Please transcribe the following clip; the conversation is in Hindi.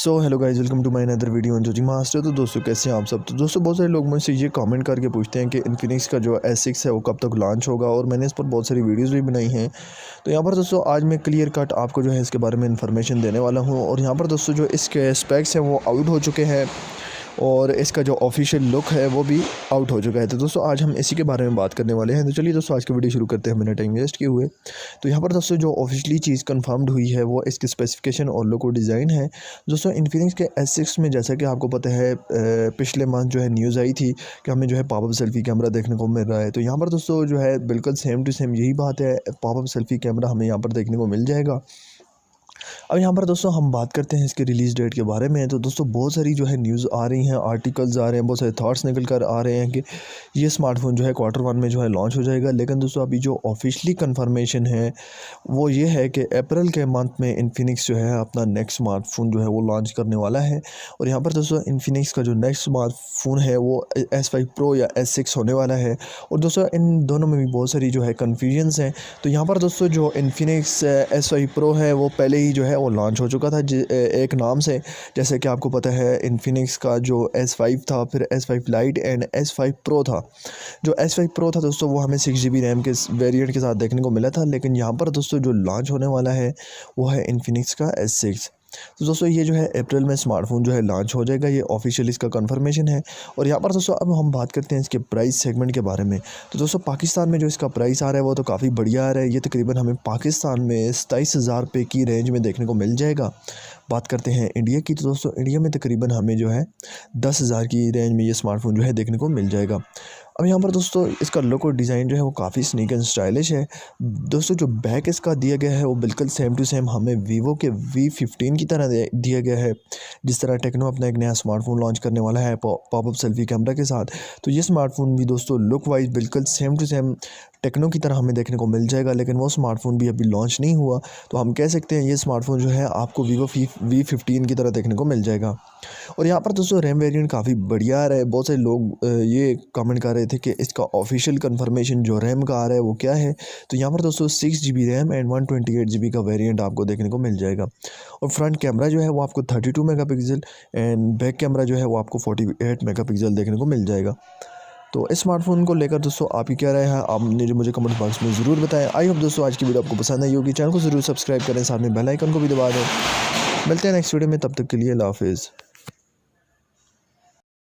So hello guys, welcome to my another video on जोजी मास्टर। तो दोस्तों कैसे हैं आप सब। तो दोस्तों बहुत सारे लोग मुझसे ये कमेंट करके पूछते हैं कि इन्फिनिक्स का जो S6 है वो कब तक लॉन्च होगा, और मैंने इस पर बहुत सारी वीडियोस भी बनाई हैं। तो यहाँ पर दोस्तों आज मैं क्लियर कट आपको जो है इसके बारे में इन्फॉर्मेशन देने वाला हूँ। और यहाँ पर दोस्तों जो इसके स्पेक्स हैं वो आउट हो चुके हैं, और इसका जो ऑफिशियल लुक है वो भी आउट हो चुका है। तो दोस्तों आज हम इसी के बारे में बात करने वाले हैं। तो चलिए दोस्तों आज की वीडियो शुरू करते हैं मैंने टाइम वेस्ट किए हुए। तो यहाँ पर दोस्तों जो ऑफिशियली चीज़ कंफर्म्ड हुई है वो इसकी स्पेसिफिकेशन और लुक और डिज़ाइन है। दोस्तों इन्फिनिक्स के S6 में जैसा कि आपको पता है पिछले मंथ जो है न्यूज़ आई थी कि हमें जो है पॉपअप सेल्फी कैमरा देखने को मिल रहा है। तो यहाँ पर दोस्तों जो है बिल्कुल सेम टू सेम यही बात है, पॉपअप सेल्फी कैमरा हमें यहाँ पर देखने को मिल जाएगा। अब यहाँ पर दोस्तों हम बात करते हैं इसके रिलीज़ डेट के बारे में। तो दोस्तों बहुत सारी जो है न्यूज़ आ रही हैं, आर्टिकल्स आ रहे हैं, बहुत सारे थॉट्स निकल कर आ रहे हैं कि ये स्मार्टफोन जो है Q1 में जो है लॉन्च हो जाएगा। लेकिन दोस्तों अभी जो ऑफिशियली कंफर्मेशन है वो ये है कि अप्रैल के मंथ में इन्फिनिक्स जो है अपना नेक्स्ट स्मार्टफोन जो है वो लॉन्च करने वाला है। और यहाँ पर दोस्तों इन्फिनिक्स का जो नेक्स्ट स्मार्टफोन है वो S5 Pro या S6 होने वाला है। और दोस्तों इन दोनों में भी बहुत सारी जो है कन्फ्यूजन्स हैं। तो यहाँ पर दोस्तों जो इन्फिनिक्स S5 Pro है वो पहले ही जो है वो लॉन्च हो चुका था एक नाम से। जैसे कि आपको पता है इन्फिनिक्स का जो S5 था, फिर S5 light and S5 Pro था। जो S5 Pro था दोस्तों वो हमें 6GB रैम के वेरिएंट के साथ देखने को मिला था। लेकिन यहाँ पर दोस्तों जो लॉन्च होने वाला है वो है इन्फिनिक्स का S6। तो दोस्तों ये जो है अप्रैल में स्मार्टफोन जो है लॉन्च हो जाएगा, ये ऑफिशियल इसका कंफर्मेशन है। और यहाँ पर दोस्तों अब हम बात करते हैं इसके प्राइस सेगमेंट के बारे में। तो दोस्तों पाकिस्तान में जो इसका प्राइस आ रहा है वो तो काफ़ी बढ़िया आ रहा है। ये तकरीबन हमें पाकिस्तान में 27,000 रुपये की रेंज में देखने को मिल जाएगा। बात करते हैं इंडिया की। तो दोस्तों इंडिया में तकरीबन हमें जो है 10,000 की रेंज में ये स्मार्टफोन जो है देखने को मिल जाएगा। अब यहाँ पर दोस्तों इसका लुक और डिज़ाइन जो है वो काफ़ी स्नीक एंड स्टाइलिश है। दोस्तों जो बैक इसका दिया गया है वो बिल्कुल सेम टू सेम हमें वीवो के V15 की तरह दिया गया है। जिस तरह टेक्नो अपना एक नया स्मार्टफोन लॉन्च करने वाला है पॉपअप सेल्फी कैमरा के साथ, तो ये स्मार्टफोन भी दोस्तों लुक वाइज बिल्कुल सेम टू सेम टेक्नो की तरह हमें देखने को मिल जाएगा। लेकिन वो स्मार्टफोन भी अभी लॉन्च नहीं हुआ, तो हम कह सकते हैं ये स्मार्टफोन जो है आपको वीवो V15 की तरह देखने को मिल जाएगा। और यहाँ पर दोस्तों रैम वेरिएंट काफ़ी बढ़िया आ रहा है। बहुत सारे लोग ये कमेंट कर रहे थे कि इसका ऑफिशियल कंफर्मेशन जो रैम का आ रहा है वो क्या है। तो यहाँ पर दोस्तों 6GB रैम एंड 128GB का वेरिएंट आपको देखने को मिल जाएगा। और फ्रंट कैमरा जो है वो आपको 32 मेगापिक्सल एंड बैक कैमरा जो है वो आपको 48 मेगापिक्सल देखने को मिल जाएगा। तो इस स्मार्टफोन को लेकर दोस्तों आपकी क्या राय है, आपने जो मुझे कमेंट बॉक्स में ज़रूर बताएं। आई होप दोस्तों आज की वीडियो आपको पसंद आई होगी। चैनल को ज़रूर सब्सक्राइब करें, साथ में बेल आइकन को भी दबा दें। मिलते हैं नेक्स्ट वीडियो में, तब तक के लिए अल्लाह हाफिज़।